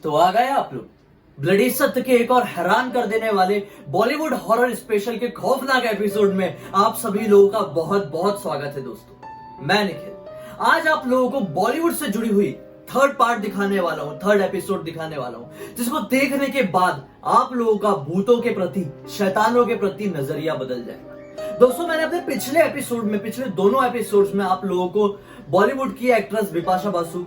तो आ गए आप लोग ब्लडी सत्य के एक और हैरान कर देने वाले बॉलीवुड हॉरर स्पेशल के खौफनाक एपिसोड में आप सभी लोगों का बहुत बहुत स्वागत है दोस्तों। मैं निखिल आज आप लोगों को बॉलीवुड से जुड़ी हुई थर्ड पार्ट दिखाने वाला हूं, थर्ड एपिसोड दिखाने वाला हूं, जिसको देखने के बाद आप लोगों का भूतों के प्रति, शैतानों के प्रति नजरिया बदल जाएगा। दोस्तों मैंने अपने पिछले एपिसोड में, पिछले दोनों एपिसोड्स में आप लोगों को बॉलीवुड की एक्ट्रेस बिपाशा बासु,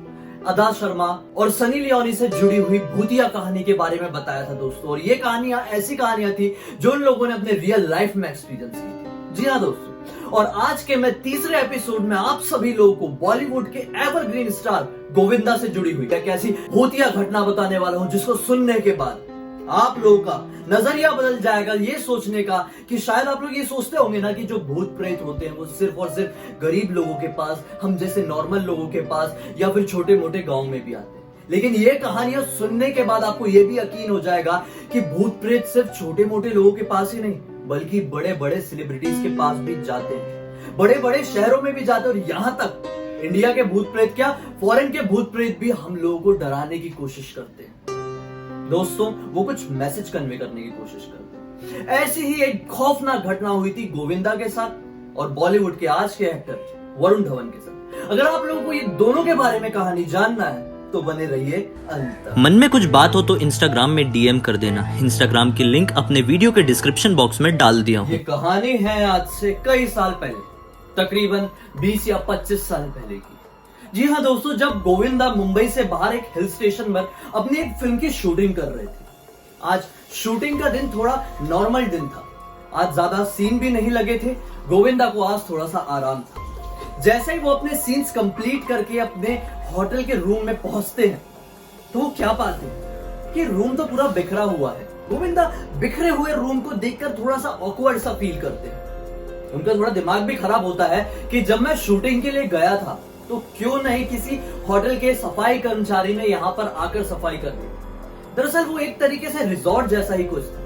अदा शर्मा और सनी लियोनी से जुड़ी हुई भूतिया कहानी के बारे में बताया था दोस्तों। और ये कहानियां ऐसी कहानियां थी जो उन लोगों ने अपने रियल लाइफ में एक्सपीरियंस की थी। जी हाँ दोस्तों, और आज के मैं तीसरे एपिसोड में आप सभी लोगों को बॉलीवुड के एवरग्रीन स्टार गोविंदा से जुड़ी हुई एक ऐसी भूतिया घटना बताने वाला हूं जिसको सुनने के बाद आप लोगों का नजरिया बदल जाएगा, ये सोचने का कि शायद आप लोग ये सोचते होंगे ना कि जो भूत प्रेत होते हैं वो सिर्फ और सिर्फ गरीब लोगों के पास, हम जैसे नॉर्मल लोगों के पास या फिर छोटे मोटे गांव में भी आते हैं। लेकिन ये कहानियां सुनने के बाद आपको ये भी यकीन हो जाएगा कि भूत प्रेत सिर्फ छोटे मोटे लोगों के पास ही नहीं बल्कि बड़े बड़े सेलिब्रिटीज के पास भी जाते हैं, बड़े बड़े शहरों में भी जाते हैं। और यहां तक इंडिया के भूत प्रेत क्या, फॉरेन के भूत प्रेत भी हम लोगों को डराने की कोशिश करते हैं दोस्तों। वो कुछ मैसेज कन्वे करने की कोशिश करते हैं। ऐसी ही एक खौफनाक घटना हुई थी गोविंदा के साथ और बॉलीवुड के आज के एक्टर वरुण धवन के साथ। अगर आप लोगों को ये दोनों के बारे में कहानी जानना है तो बने रहिए अंत तक। मन में कुछ बात हो तो इंस्टाग्राम में डीएम कर देना। इंस्टाग्राम की लिंक अपने वीडियो के डिस्क्रिप्शन बॉक्स में डाल दिया हूँ। ये कहानी है आज से कई साल पहले, तकरीबन 20 या 25 साल पहले की। जी हाँ दोस्तों, जब गोविंदा मुंबई से बाहर एक हिल स्टेशन पर अपनी एक फिल्म की शूटिंग कर रहे थे। आज शूटिंग का दिन थोड़ा नॉर्मल दिन था, आज ज्यादा सीन भी नहीं लगे थे। गोविंदा को आज थोड़ा सा आराम था। जैसे ही वो अपने सीन्स कंप्लीट करके अपने होटल के रूम में पहुंचते हैं तो वो क्या पाते हैं कि रूम तो पूरा बिखरा हुआ है। गोविंदा बिखरे हुए रूम को देखकर थोड़ा सा ऑकवर्ड सा फील करते हैं। उनका थोड़ा दिमाग भी खराब होता है कि जब मैं शूटिंग के लिए गया था तो क्यों नहीं किसी होटल के सफाई कर्मचारी ने यहाँ पर आकर सफाई कर दी। दरअसल वो एक तरीके से रिजॉर्ट जैसा ही कुछ था।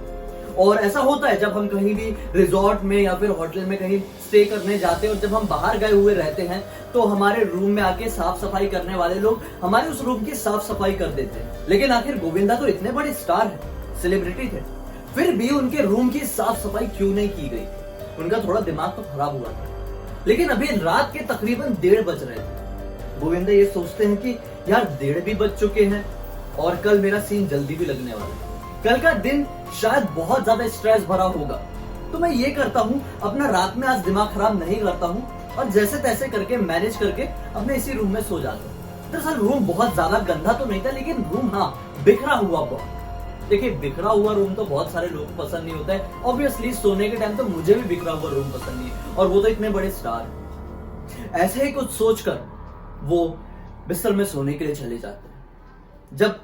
और ऐसा होता है जब हम कहीं भी रिजॉर्ट में या फिर होटल में कहीं स्टे करने जाते हैं और जब हम बाहर गए हुए रहते हैं तो हमारे रूम में आके साफ सफाई करने वाले लोग हमारे उस रूम की साफ सफाई कर देते हैं। लेकिन आखिर गोविंदा तो इतने बड़े स्टार है, सेलिब्रिटी थे, फिर भी उनके रूम की साफ सफाई क्यों नहीं की गई? उनका थोड़ा दिमाग तो खराब हुआ था। लेकिन अभी रात के तकरीबन 1:30 बज रहे थे। गोविंदा ये सोचते हैं कि यार 1:30 भी बज चुके हैं और कल मेरा सीन जल्दी भी लगने वाला है, कल का दिन शायद बहुत ज्यादा स्ट्रेस भरा होगा। तो मैं ये करता हूँ, अपना रात में आज दिमाग खराब नहीं करता हूँ और जैसे तैसे करके मैनेज करके अपने इसी रूम में सो जाता हूँ। दरअसल रूम बहुत ज्यादा गंदा तो नहीं था, लेकिन रूम हाँ बिखरा हुआ बहुत। देखिए बिखरा हुआ रूम तो बहुत सारे लोगों को पसंद नहीं होता है। ऑब्वियसली सोने के टाइम तो मुझे भी बिखरा हुआ रूम पसंद नहीं है, और वो तो इतने बड़े स्टार हैं। ऐसे ही कुछ सोचकर वो बिस्तर में सोने के लिए चले जाते हैं। जब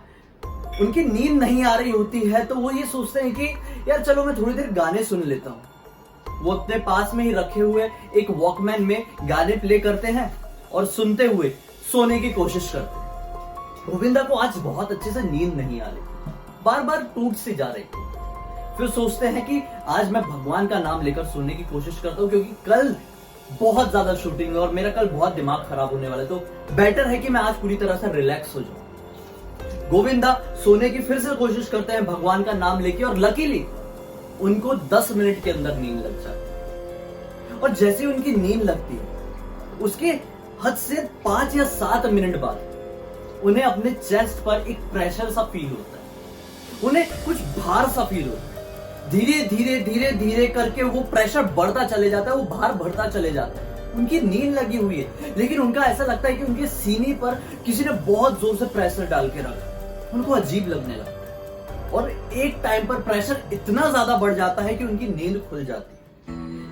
उनकी नींद नहीं आ रही होती है तो वो ये सोचते हैं कि यार चलो मैं थोड़ी देर गाने सुन लेता हूँ। वो अपने पास में ही रखे हुए एक वॉकमैन में गाने प्ले करते हैं और सुनते हुए सोने की कोशिश करते हैं। गोविंदा को आज बहुत अच्छे से नींद नहीं आ रही, बार बार टूट सी जा रही। फिर सोचते हैं कि आज मैं भगवान का नाम लेकर सोने की कोशिश करता हूँ, क्योंकि कल बहुत ज्यादा शूटिंग है और मेरा कल बहुत दिमाग खराब होने वाला है, तो बेटर है कि मैं आज पूरी तरह से रिलैक्स हो जाऊं। गोविंदा सोने की फिर से कोशिश करते हैं भगवान का नाम लेके, और लकीली उनको 10 मिनट के अंदर नींद लग जाती है। और जैसे ही उनकी नींद लगती है उसके हद से 5 या 7 मिनट बाद उन्हें अपने चेस्ट पर एक प्रेशर सा फील होता है, उन्हें कुछ भार सा फील होता है। धीरे धीरे धीरे धीरे करके वो प्रेशर बढ़ता चले जाता है, वो भार बढ़ता चले जाता है। उनकी नींद लगी हुई है लेकिन उनका ऐसा लगता है कि उनके सीने पर किसी ने बहुत जोर से प्रेशर डाल के रखा। उनको अजीब लगने लगता है और एक टाइम पर प्रेशर इतना ज्यादा बढ़ जाता है कि उनकी नींद खुल जाती है।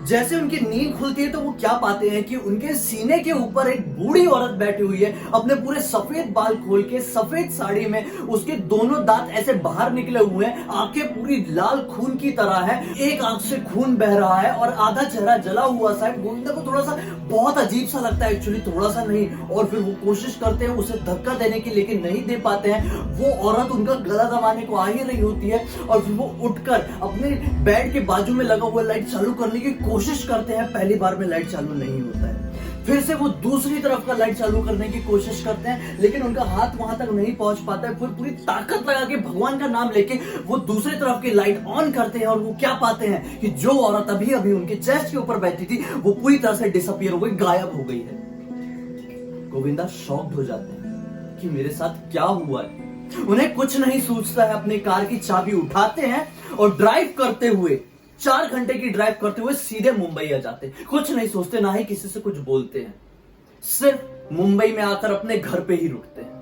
जैसे उनकी नींद खुलती है तो वो क्या पाते हैं कि उनके सीने के ऊपर एक बूढ़ी औरत बैठी हुई है, अपने पूरे सफेद बाल खोल के, सफेद साड़ी में, उसके दोनों दांत ऐसे बाहर निकले हुए हैं, आंखें पूरी लाल खून की तरह है, एक आंख से खून बह रहा है और आधा चेहरा जला हुआ सा है। गोविंदा को थोड़ा सा बहुत अजीब सा लगता है, एक्चुअली थोड़ा सा नहीं, और फिर वो कोशिश करते हैं उसे धक्का देने की, लेकिन नहीं दे पाते हैं। वो औरत उनका गला दबाने को आ ही रही होती है और फिर वो उठकर अपने बेड के बाजू में लगा हुआ लाइट चालू करने की कोशिश करते हैं। पहली बार में लाइट चालू नहीं होता है। फिर से वो दूसरी तरफ का लाइट चालू करने की कोशिश करते हैं, लेकिन उनका हाथ वहां तक नहीं पहुंच पाता है। फिर पूरी ताकत लगा के भगवान का नाम लेके वो दूसरी तरफ की लाइट ऑन करते हैं और वो क्या पाते हैं कि जो औरत अभी अभी उनके चेस्ट के ऊपर बैठी थी वो पूरी तरह से डिसअपियर हो गई, गायब हो गई है। गोविंदा शॉक्ड हो जाते हैं कि मेरे साथ क्या हुआ है। उन्हें कुछ नहीं सूझता है, अपनी कार की चाबी उठाते हैं और ड्राइव करते हुए 4 घंटे की ड्राइव करते हुए सीधे मुंबई आ जाते हैं। कुछ नहीं सोचते, ना ही किसी से कुछ बोलते हैं, सिर्फ मुंबई में आकर अपने घर पे ही रुकते हैं।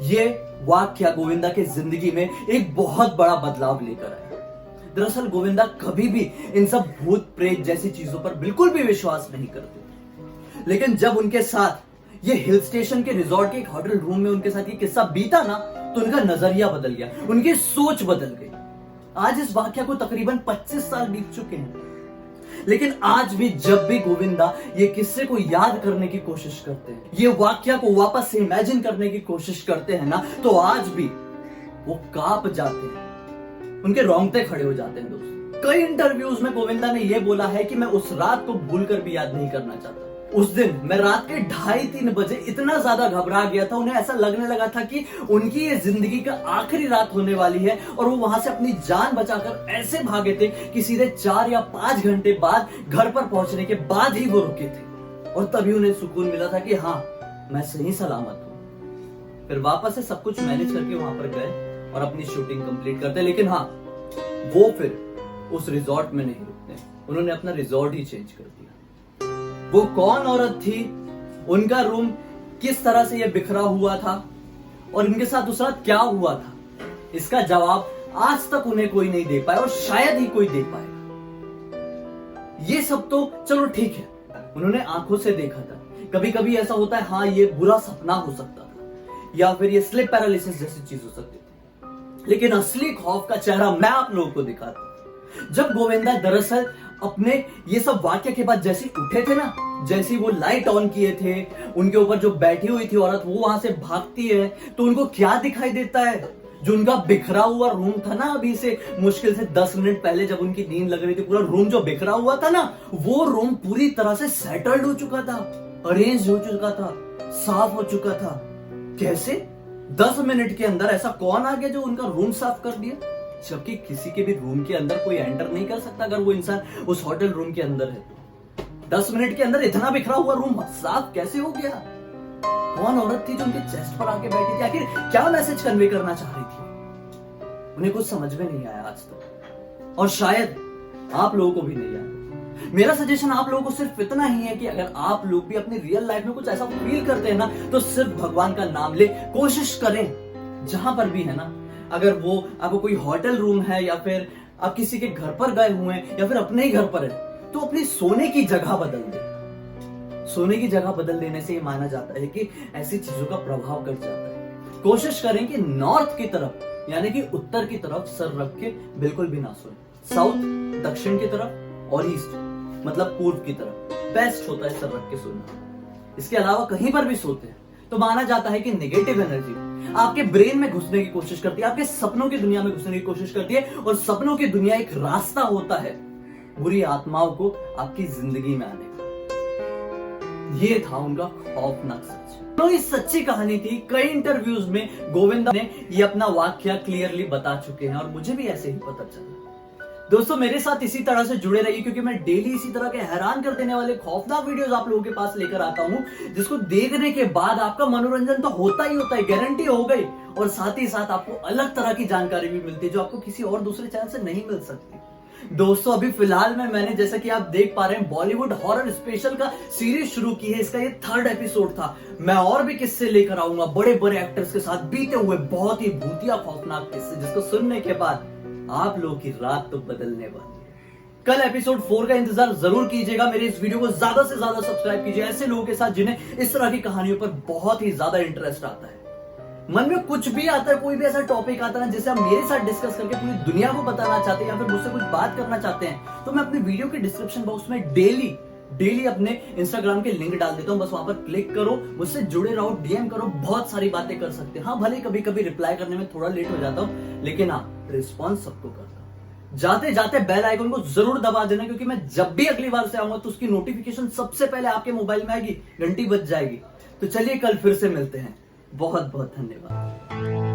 ये वाक्य गोविंदा के जिंदगी में एक बहुत बड़ा बदलाव लेकर आया। दरअसल गोविंदा कभी भी इन सब भूत प्रेत जैसी चीजों पर बिल्कुल भी विश्वास नहीं करते, लेकिन जब उनके साथ ये हिल स्टेशन के रिजॉर्ट के एक होटल रूम में उनके साथ ये किस्सा बीता ना, तो उनका नजरिया बदल गया, उनकी सोच बदल गई। आज इस वाक्य को तकरीबन 25 साल बीत चुके हैं, लेकिन आज भी जब भी गोविंदा ये किस्से को याद करने की कोशिश करते हैं, ये वाक्य को वापस से इमेजिन करने की कोशिश करते हैं ना, तो आज भी वो कांप जाते हैं, उनके रोंगटे खड़े हो जाते हैं। दोस्तों, कई इंटरव्यूज में गोविंदा ने यह बोला है कि मैं उस रात को भूलकर भी याद नहीं करना चाहता। उस दिन मैं रात के 2:30-3 बजे इतना ज्यादा घबरा गया था, उन्हें ऐसा लगने लगा था कि उनकी ये जिंदगी का आखिरी रात होने वाली है, और वो वहां से अपनी जान बचाकर ऐसे भागे थे कि सीधे 4 या 5 घंटे बाद घर पर पहुंचने के बाद ही वो रुके थे, और तभी उन्हें सुकून मिला था कि हाँ, मैं सही सलामत हूं। फिर वापस से सब कुछ मैनेज करके वहां पर गए और अपनी शूटिंग कंप्लीट करते, लेकिन हाँ, वो फिर उस रिजॉर्ट में नहीं रुकते, उन्होंने अपना रिजॉर्ट ही चेंज कर दिया। वो कौन औरत थी, उनका रूम किस तरह से ये बिखरा हुआ था, और इनके साथ उस रात क्या हुआ था, इसका जवाब आज तक उन्हें कोई नहीं दे पाया, और शायद ही कोई दे पाएगा। ये सब तो चलो ठीक है, उन्होंने आंखों से देखा था। कभी कभी ऐसा होता है, हाँ, ये बुरा सपना हो सकता था, या फिर ये स्लिप पैरालिसिस जैसी चीज हो सकती थी, लेकिन असली खौफ का चेहरा मैं आप लोगों को दिखाता हूं। जब गोविंदा दरअसल अपने ये सब वाक्य के बाद जैसे उठे थे ना, जैसे वो लाइट ऑन किए थे, उनके ऊपर जो बैठी हुई थी औरत वो वहां से भागती है, तो उनको क्या दिखाई देता है? जो उनका बिखरा हुआ रूम था ना, अभी से मुश्किल से 10 मिनट पहले जब उनकी नींद लग रही थी, पूरा रूम जो बिखरा हुआ था ना, वो रूम पूरी तरह से सेटल्ड हो चुका था, अरेंज हो चुका था, साफ हो चुका था। कैसे? 10 मिनट के अंदर ऐसा कौन आ गया जो उनका रूम साफ कर दिया? जबकि किसी के भी रूम के अंदर कोई एंटर नहीं कर सकता अगर वो इंसान उस होटल रूम के अंदर है तो। 10 मिनट के अंदर इतना बिखरा हुआ रूम साफ कैसे हो गया? कौन औरत थी जो उनके चेस्ट पर आके बैठी थी? आखिर क्या मैसेज कन्वे करना चाह रही थी? उन्हें कुछ समझ में नहीं आया आज तक, और शायद आप लोगों को भी नहीं आया। मेरा सजेशन आप लोगों को सिर्फ इतना ही है कि अगर आप लोग भी अपनी रियल लाइफ में कुछ ऐसा फील करते हैं ना, तो सिर्फ भगवान का नाम ले, कोशिश करें जहां पर भी है ना, अगर वो आपको कोई होटल रूम है, या फिर आप किसी के घर पर गए हुए हैं, या फिर अपने ही घर पर है, तो अपनी सोने की जगह बदल दे। सोने की जगह बदल देने से ये माना जाता है कि ऐसी चीजों का प्रभाव घट जाता है। कोशिश करें कि नॉर्थ की तरफ, यानी कि उत्तर की तरफ सर रख के बिल्कुल भी ना सोए। साउथ, दक्षिण की तरफ, और ईस्ट मतलब पूर्व की तरफ बेस्ट होता है सर रख के सोना। इसके अलावा कहीं पर भी सोते हैं तो माना जाता है कि नेगेटिव एनर्जी आपके ब्रेन में घुसने की कोशिश करती है, आपके सपनों की दुनिया में घुसने की कोशिश करती है, और सपनों की दुनिया एक रास्ता होता है बुरी आत्माओं को आपकी जिंदगी में आने का। ये था उनका खौफनाक सच। तो ये सच्ची कहानी थी। कई इंटरव्यूज में गोविंदा ने ये अपना वाक्य क्लियरली बता चुके हैं, और मुझे भी ऐसे ही पता चला। दोस्तों, मेरे साथ इसी तरह से जुड़े रहिए, क्योंकि मैं डेली इसी तरह के हैरान कर देने वाले खौफनाक वीडियोस आप लोगों के पास लेकर आता हूं, जिसको देखने के बाद आपका मनोरंजन तो होता ही होता है, गारंटी हो गई, और साथ ही साथ आपको अलग तरह की जानकारी भी मिलती है जो आपको किसी और दूसरे चैनल से नहीं मिल सकती। दोस्तों, अभी फिलहाल में मैंने, जैसा कि आप देख पा रहे हैं, बॉलीवुड हॉरर स्पेशल का सीरीज शुरू की है। इसका ये 3rd एपिसोड था। मैं और भी किस्से लेकर आऊंगा बड़े बड़े एक्टर्स के साथ बीते हुए, बहुत ही भूतिया खौफनाक किस्से, जिसको सुनने के बाद आप लोगों की रात तो बदलने वाली है। कल एपिसोड 4 का इंतजार जरूर कीजिएगा। मेरे इस वीडियो को ज्यादा से ज्यादा सब्सक्राइब कीजिए ऐसे लोगों के साथ जिन्हें इस तरह की कहानियों पर बहुत ही ज्यादा इंटरेस्ट आता है। मन में कुछ भी आता है, कोई भी ऐसा टॉपिक आता है ना जिसे आप मेरे साथ डिस्कस करके पूरी दुनिया को बताना चाहते हैं, या फिर मुझसे कुछ बात करना चाहते हैं, तो मैं अपनी वीडियो के डिस्क्रिप्शन बॉक्स में डेली अपने इंस्टाग्राम के लिंक डाल देता हूं। बस वहां पर क्लिक करो, मुझसे जुड़े रहो, डीएम करो, बहुत सारी बातें कर सकते हैं। हाँ, भले कभी कभी रिप्लाई करने में थोड़ा लेट हो जाता हूं, लेकिन हाँ, रिस्पॉन्स सबको करता हूं। जाते जाते बेल आइकन को जरूर दबा देना, क्योंकि मैं जब भी अगली बार से आऊंगा तो उसकी नोटिफिकेशन सबसे पहले आपके मोबाइल में आएगी, घंटी बज जाएगी। तो चलिए कल फिर से मिलते हैं। बहुत बहुत धन्यवाद।